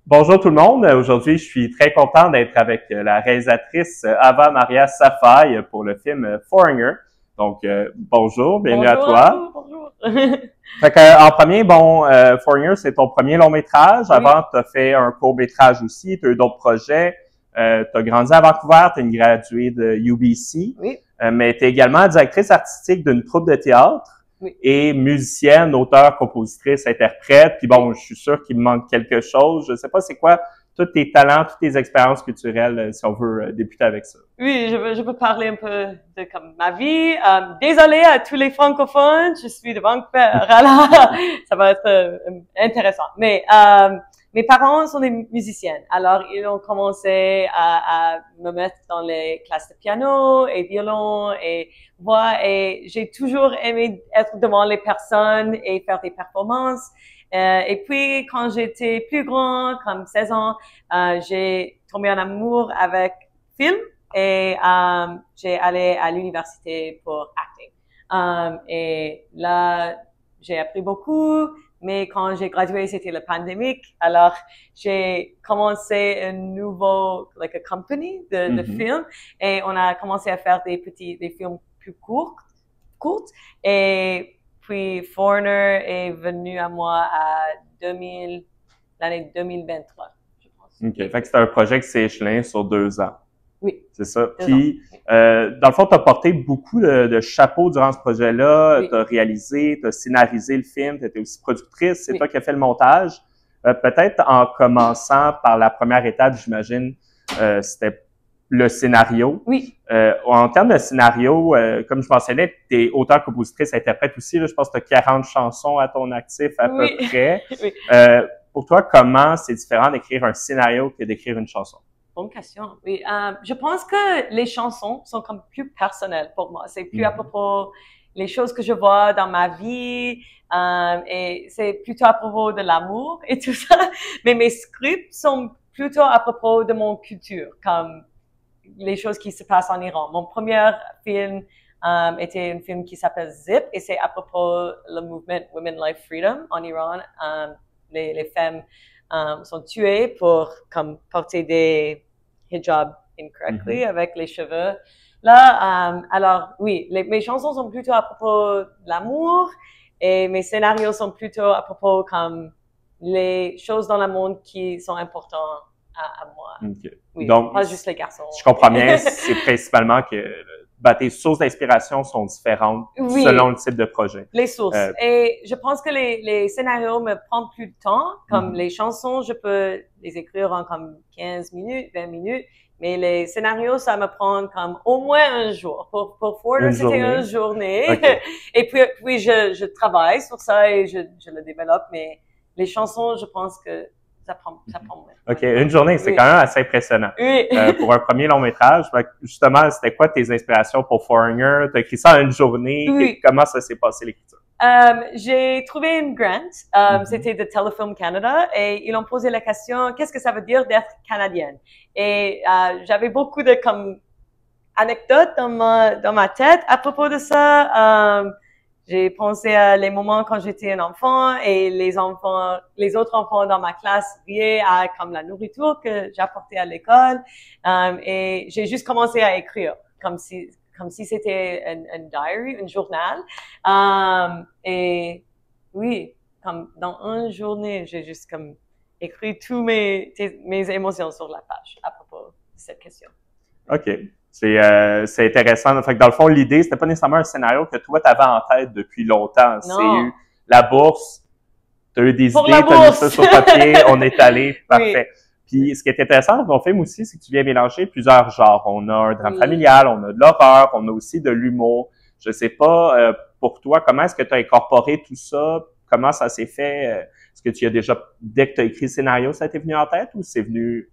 Bonjour tout le monde. Aujourd'hui, je suis très content d'être avec la réalisatrice Ava Maria Safai pour le film Foreigner. Donc, bonjour, bienvenue à toi. Bonjour. Fait que, en premier, Foreigner, c'est ton premier long métrage. Oui. Avant, tu as fait un court métrage aussi, tu as eu d'autres projets. Tu as grandi à Vancouver, tu es une graduée de UBC, Oui. Mais tu es également directrice artistique d'une troupe de théâtre. Oui. Et musicienne, auteure, compositrice, interprète. Puis bon, je suis sûr qu'il me manque quelque chose. Je sais pas c'est quoi tous tes talents, toutes tes expériences culturelles, si on veut débuter avec ça. Oui, je peux parler un peu de comme ma vie. Désolée à tous les francophones, je suis de Vancouver. Alors, ça va être intéressant. Mais mes parents sont des musiciennes, alors ils ont commencé à me mettre dans les classes de piano et violon et voix, et j'ai toujours aimé être devant les personnes et faire des performances. Et puis, quand j'étais plus grand, comme 16 ans, j'ai tombé en amour avec film et j'ai allé à l'université pour acting. Et là, j'ai appris beaucoup, mais quand j'ai gradué, c'était la pandémie. Alors, j'ai commencé un nouveau, like a company de films, et on a commencé à faire des films plus courts. Et puis, Foreigner est venu à moi à l'année 2023, je pense. OK. Fait que c'était un projet qui s'est échelonné sur 2 ans. Oui. C'est ça. 2 Puis, ans. dans le fond, tu as porté beaucoup de chapeaux durant ce projet-là. Oui. Tu as réalisé, tu as scénarisé le film, tu étais aussi productrice. C'est Oui. toi qui as fait le montage. Peut-être en commençant par la première étape, j'imagine, c'était le scénario. Oui. En termes de scénario, comme je mentionnais, tu es auteur, compositrice, interprète aussi. Là, je pense que tu as 40 chansons à ton actif à peu près. Oui. Pour toi, comment c'est différent d'écrire un scénario que d'écrire une chanson? Bonne question. Oui, je pense que les chansons sont comme plus personnelles pour moi. C'est plus à propos les choses que je vois dans ma vie, et c'est plutôt à propos de l'amour et tout ça. Mais mes scripts sont plutôt à propos de mon culture, comme les choses qui se passent en Iran. Mon premier film était un film qui s'appelle Zip, et c'est à propos le mouvement Women Life Freedom en Iran. Les femmes sont tuées pour comme porter des hijab incorrectly avec les cheveux. Là, alors oui, mes chansons sont plutôt à propos de l'amour, et mes scénarios sont plutôt à propos comme les choses dans le monde qui sont importantes à moi. Okay. Oui, donc, pas juste les garçons. Je comprends bien, c'est principalement que tes sources d'inspiration sont différentes selon le type de projet. Les sources. Et je pense que les scénarios me prennent plus de temps. Comme les chansons, je peux les écrire en comme 15 minutes, 20 minutes. Mais les scénarios, ça me prend comme au moins un jour. Pour Foreigner, c'était une journée. Okay. Et puis je travaille sur ça et je le développe. Mais les chansons, je pense que ça prend moins. OK, une journée, c'est quand même assez impressionnant. Oui. Pour un premier long métrage, justement, c'était quoi tes inspirations pour Foreigner? T'as écrit ça en une journée? Oui. Comment ça s'est passé l'écriture? J'ai trouvé une grant, c'était de Telefilm Canada, et ils ont posé la question, qu'est-ce que ça veut dire d'être canadienne? Et j'avais beaucoup de comme anecdotes dans ma tête à propos de ça. J'ai pensé à les moments quand j'étais un enfant, et les autres enfants dans ma classe riaient à comme la nourriture que j'apportais à l'école. Et j'ai juste commencé à écrire, comme si c'était un diary, un journal. Et oui, comme dans une journée, j'ai juste comme écrit tous mes émotions sur la page à propos de cette question. OK. C'est intéressant. Fait que dans le fond, l'idée, c'était pas nécessairement un scénario que toi, t'avais en tête depuis longtemps. C'est eu la bourse, t'as eu des idées, t'as mis ça sur papier, on est allé, parfait. Oui. Puis, ce qui est intéressant dans ton film aussi, c'est que tu viens mélanger plusieurs genres. On a un drame familial, on a de l'horreur, on a aussi de l'humour. Je sais pas, pour toi, comment est-ce que tu as incorporé tout ça? Comment ça s'est fait? Est-ce que tu as déjà, dès que tu as écrit le scénario, ça t'est venu en tête, ou c'est venu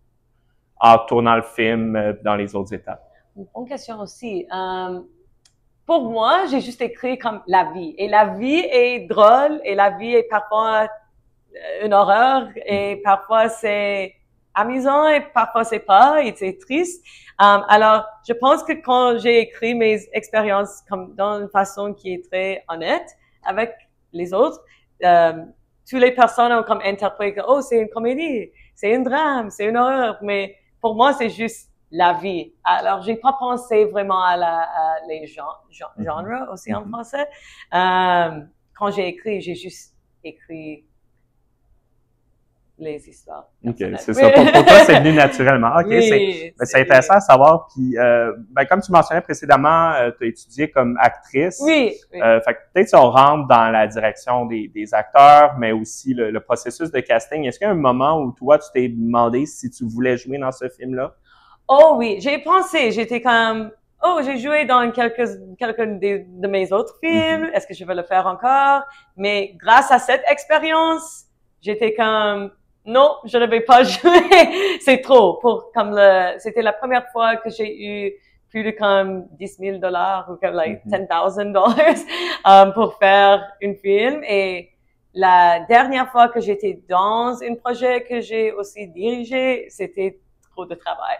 en tournant le film dans les autres étapes? Une bonne question aussi. Pour moi, j'ai juste écrit comme la vie. Et la vie est drôle, et la vie est parfois une horreur, et parfois c'est amusant, et parfois c'est pas, et c'est triste. Alors, je pense que quand j'ai écrit mes expériences comme dans une façon qui est très honnête avec les autres, toutes les personnes ont comme interprété, oh, c'est une comédie, c'est un drame, c'est une horreur, mais pour moi, c'est juste la vie. Alors, j'ai pas pensé vraiment à les genres aussi en français. Quand j'ai écrit, j'ai juste écrit les histoires. OK, c'est ça. Pour toi, c'est venu naturellement. OK, oui, c'est intéressant à savoir. Puis, comme tu mentionnais précédemment, tu as étudié comme actrice. Oui. Fait que peut-être si on rentre dans la direction des acteurs, mais aussi le processus de casting, est-ce qu'il y a un moment où toi, tu t'es demandé si tu voulais jouer dans ce film-là? Oh oui, j'ai pensé, j'étais comme, oh, j'ai joué dans quelques de mes autres films, est-ce que je vais le faire encore? Mais grâce à cette expérience, j'étais comme, non, je ne vais pas jouer, c'est trop c'était la première fois que j'ai eu plus de comme $10,000 ou comme like $10,000 pour faire un film et la dernière fois que j'étais dans un projet que j'ai aussi dirigé, c'était trop de travail.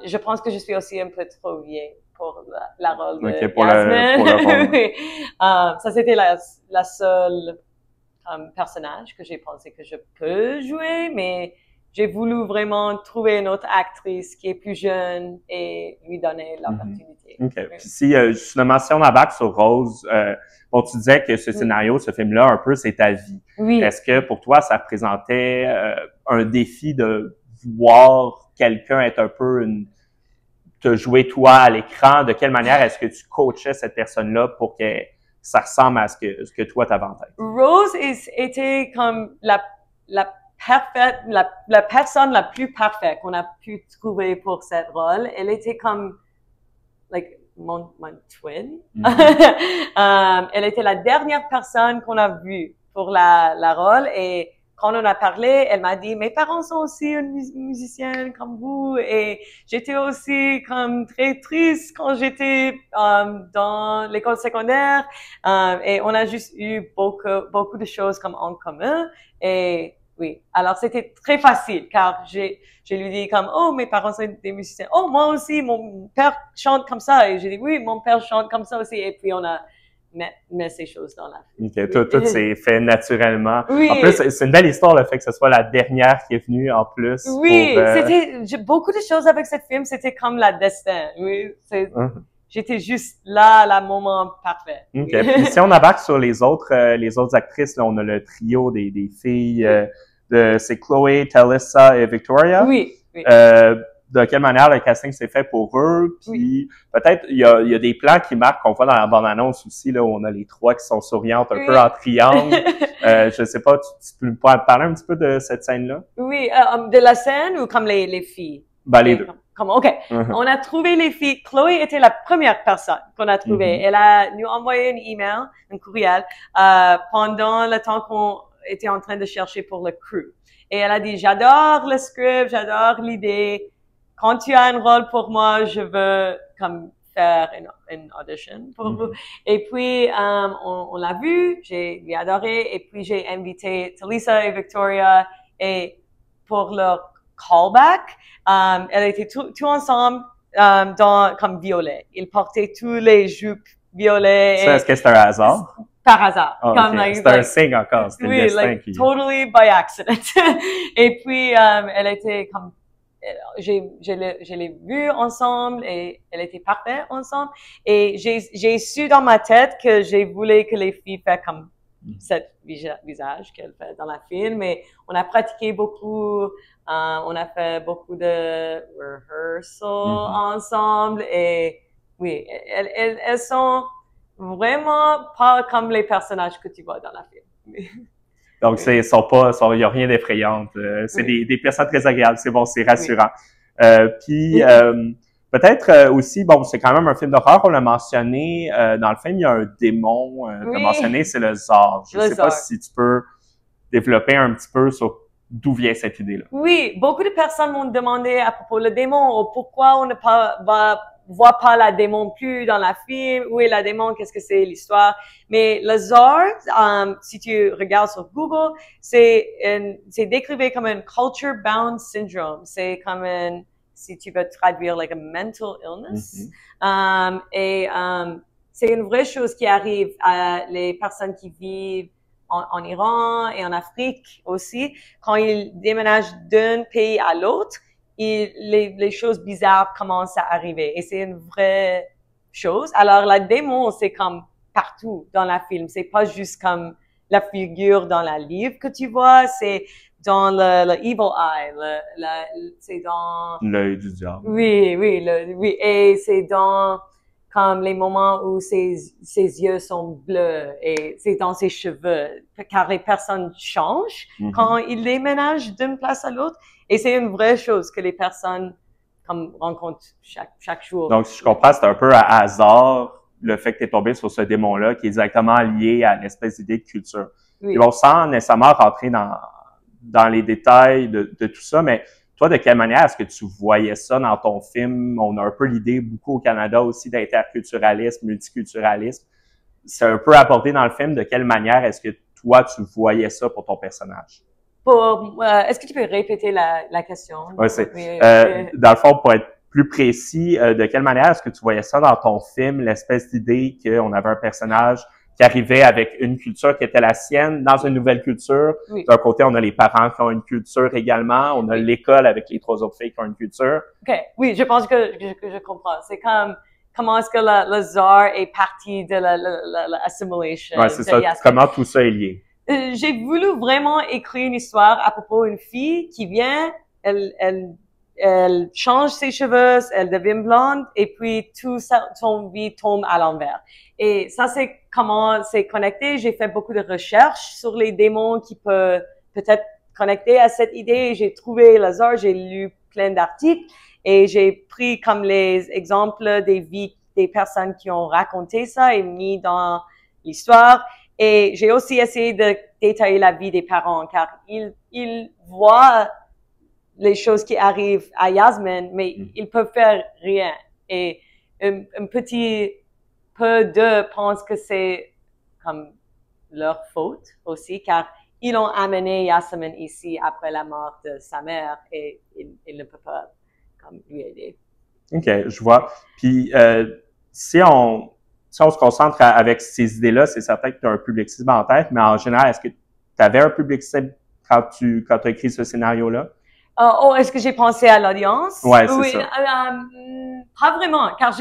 Je pense que je suis aussi un peu trop vieille pour la rôle de Yasmine. Oui. Ça, c'était la seule personnage que j'ai pensé que je peux jouer, mais j'ai voulu vraiment trouver une autre actrice qui est plus jeune et lui donner l'opportunité. OK. Puis si justement, si on embarque sur Rose, bon, tu disais que ce scénario, ce film-là, un peu, c'est ta vie. Oui. Est-ce que pour toi, ça représentait un défi de voir quelqu'un être un peu te jouer toi à l'écran? De quelle manière est-ce que tu coachais cette personne-là pour que ça ressemble à ce que toi t'avais en tête? Rose était comme la personne la plus parfaite qu'on a pu trouver pour cette rôle. Elle était comme, like, mon twin. Elle était la dernière personne qu'on a vue pour la rôle et quand on a parlé, elle m'a dit, mes parents sont aussi musiciens comme vous et j'étais aussi comme très triste quand j'étais dans l'école secondaire et on a juste eu beaucoup de choses comme en commun et oui, alors c'était très facile car j'ai lui dit comme, oh, mes parents sont des musiciens. Oh, moi aussi, mon père chante comme ça et j'ai dit, oui, mon père chante comme ça aussi et puis on a met ces choses dans la vie. OK, tout s'est fait naturellement. Oui. En plus, c'est une belle histoire, le fait que ce soit la dernière qui est venue, en plus. Oui, c'était beaucoup de choses avec ce film, c'était comme la destin. Oui, j'étais juste là, à moment parfait. OK. Puis si on embarque sur les autres actrices, là, on a le trio des filles, c'est Chloé, Talissa et Victoria. Oui. De quelle manière le casting s'est fait pour eux, puis peut-être il y a des plans qui marquent qu'on voit dans la bande-annonce aussi, là, où on a les trois qui sont souriantes un peu en triangle. Je sais pas, tu peux nous parler un petit peu de cette scène-là? Oui, de la scène ou comme les filles? Ben, les deux. OK. On a trouvé les filles. Chloé était la première personne qu'on a trouvée. Elle a nous envoyé un email, un courriel, pendant le temps qu'on était en train de chercher pour le crew. Et elle a dit, j'adore le script, j'adore l'idée. Quand tu as un rôle pour moi, je veux comme faire une audition pour vous. Et puis, on l'a vu, j'ai adoré, et puis j'ai invité Talissa et Victoria, et pour leur callback, elles étaient tout ensemble, comme violet. Ils portaient tous les jupes violets. Ça, est-ce que c'est un hasard? Par hasard. Oh, okay. C'était un signe encore, c'était le destin qui... totally by accident. Et puis, elle était comme, je l'ai vue ensemble et elle était parfaite ensemble. Et j'ai su dans ma tête que j'ai voulu que les filles fassent comme cet visage qu'elle fait dans la film. Et on a pratiqué beaucoup, on a fait beaucoup de rehearsal ensemble. Et oui, elles sont vraiment pas comme les personnages que tu vois dans la film. Donc, il y a rien d'effrayant. C'est des personnes très agréables. C'est bon, c'est rassurant. Puis, peut-être aussi, bon, c'est quand même un film d'horreur. On l'a mentionné. Dans le film, il y a un démon. T'as mentionné, c'est le Zar. Je sais pas si tu peux développer un petit peu sur d'où vient cette idée-là. Oui, beaucoup de personnes m'ont demandé à propos du démon, pourquoi on ne voit pas la démon plus dans la film, où est la démon, qu'est-ce que c'est l'histoire. Mais le Zar, si tu regardes sur Google, c'est décrit comme un culture bound syndrome. C'est comme si tu veux traduire like a mental illness. C'est une vraie chose qui arrive à les personnes qui vivent en Iran et en Afrique aussi, quand ils déménagent d'un pays à l'autre, les choses bizarres commencent à arriver. Et c'est une vraie chose. Alors, la démon, c'est comme partout dans la film. C'est pas juste comme la figure dans la livre que tu vois, c'est dans le evil eye, c'est dans l'œil du diable. Oui, oui, et c'est dans comme les moments où ses yeux sont bleus et c'est dans ses cheveux, car les personnes changent quand ils déménagent d'une place à l'autre, et c'est une vraie chose que les personnes comme rencontrent chaque jour. Donc, si je comprends, c'est un peu à hasard le fait que tu es tombé sur ce démon-là qui est directement lié à l'espèce d'idée de culture. Oui. Et bon, sans nécessairement rentrer dans les détails de tout ça, mais toi, de quelle manière est-ce que tu voyais ça dans ton film? On a un peu l'idée, beaucoup au Canada aussi, d'interculturalisme, multiculturalisme. C'est un peu abordé dans le film. De quelle manière est-ce que toi, tu voyais ça pour ton personnage? Est-ce que tu peux répéter la question? Oui, dans le fond, pour être plus précis, de quelle manière est-ce que tu voyais ça dans ton film, l'espèce d'idée qu'on avait un personnage qui arrivait avec une culture qui était la sienne dans une nouvelle culture. Oui. D'un côté, on a les parents qui ont une culture également. On a l'école avec les 3 autres filles qui ont une culture. OK. Oui, je pense que je comprends. C'est comme comment est-ce que le tsar est parti de l'assimilation. Ouais, c'est ça. Comment tout ça est lié. J'ai voulu vraiment écrire une histoire à propos d'une fille qui vient, elle change ses cheveux, elle devient blonde, et puis tout ça, son vie tombe à l'envers. Et ça, c'est comment c'est connecté. J'ai fait beaucoup de recherches sur les démons qui peuvent peut-être connecter à cette idée. J'ai trouvé Lazare, j'ai lu plein d'articles, et j'ai pris comme les exemples des vies des personnes qui ont raconté ça et mis dans l'histoire. Et j'ai aussi essayé de détailler la vie des parents, car ils voient les choses qui arrivent à Yasmine, mais ils peuvent faire rien. Et un petit peu d'eux pensent que c'est comme leur faute aussi, car ils ont amené Yasmine ici après la mort de sa mère, et ils ne peuvent pas comme lui aider. OK, je vois. Puis si on se concentre avec ces idées-là, c'est certain que tu as un public cible en tête, mais en général, est-ce que tu avais un public cible quand tu as écrit ce scénario-là? Est-ce que j'ai pensé à l'audience? Ouais, c'est ça. Pas vraiment, car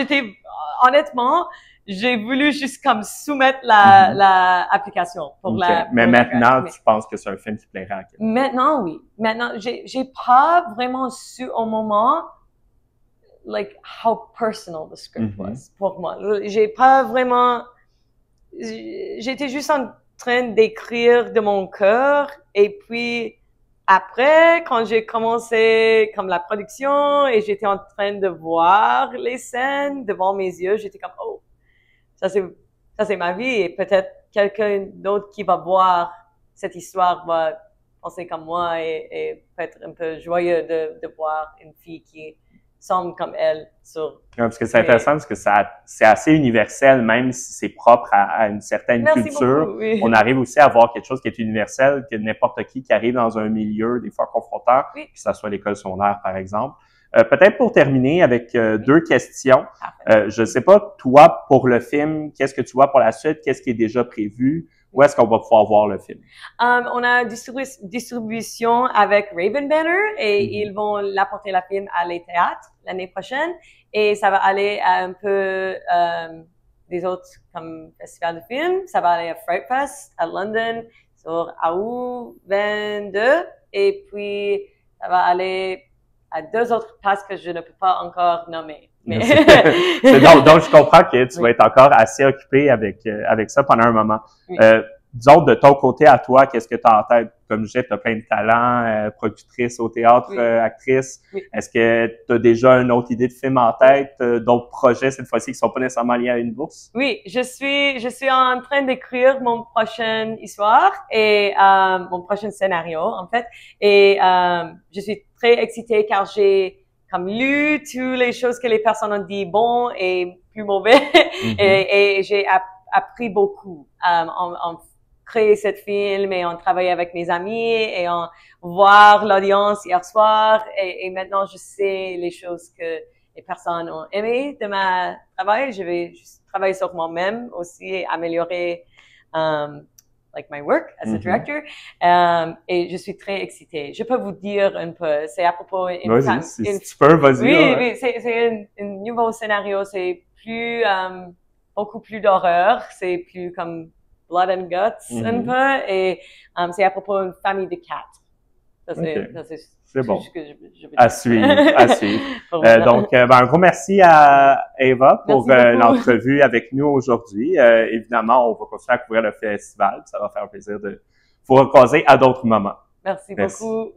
honnêtement, j'ai voulu juste comme soumettre la application pour Mais maintenant, tu penses que c'est un film qui plairait à quelqu'un? Maintenant, oui. Maintenant, j'ai pas vraiment su au moment like how personal the script was pour moi. J'ai pas vraiment, j'étais juste en train d'écrire de mon cœur, et puis après, quand j'ai commencé comme la production et j'étais en train de voir les scènes devant mes yeux, j'étais comme oh, ça c'est ma vie, et peut-être quelqu'un d'autre qui va voir cette histoire va penser comme moi et peut-être un peu joyeux de voir une fille qui semble comme elle sur. Parce que c'est intéressant, parce que c'est assez universel, même si c'est propre à une certaine culture. Beaucoup, oui. On arrive aussi à voir quelque chose qui est universel, que n'importe qui arrive dans un milieu des fois confrontant, que ça soit l'école secondaire par exemple. Peut-être pour terminer avec 2 questions. Je ne sais pas, toi, pour le film, qu'est-ce que tu vois pour la suite? Qu'est-ce qui est déjà prévu? Où est-ce qu'on va pouvoir voir le film? On a distribution avec Raven Banner, et ils vont l'apporter la film à les théâtres l'année prochaine, et ça va aller à un peu des autres comme festivals de films. Ça va aller à Fright Fest à London sur août 22, et puis ça va aller à 2 autres places que je ne peux pas encore nommer. Mais donc, je comprends que tu vas être encore assez occupé avec ça pendant un moment. Oui. Disons, de ton côté à toi, qu'est-ce que tu as en tête? Comme je disais, tu as plein de talents, productrice au théâtre, actrice. Oui. Est-ce que tu as déjà une autre idée de film en tête, d'autres projets cette fois-ci qui sont pas nécessairement liés à une bourse? Oui, je suis en train d'écrire mon prochaine histoire et mon prochain scénario en fait, et je suis très excitée car j'ai comme lu toutes les choses que les personnes ont dit bon et plus mauvais et j'ai appris beaucoup en créer cette film, et on travaille avec mes amis et on voir l'audience hier soir, et maintenant je sais les choses que les personnes ont aimé de ma travail. Je vais juste travailler sur moi-même aussi et améliorer like my work as a director. Et je suis très excitée. Je peux vous dire un peu, c'est à propos tu peux, vas-y. Oui, c'est un nouveau scénario, c'est plus, beaucoup plus d'horreur, c'est plus comme blood and guts un peu, et c'est à propos d'une famille de 4. C'est bon. Ce que je veux dire. À suivre, à suivre. Donc, un gros merci à Eva pour l'entrevue avec nous aujourd'hui. Évidemment, on va continuer à couvrir le festival. Ça va faire plaisir de vous recroiser à d'autres moments. Merci beaucoup.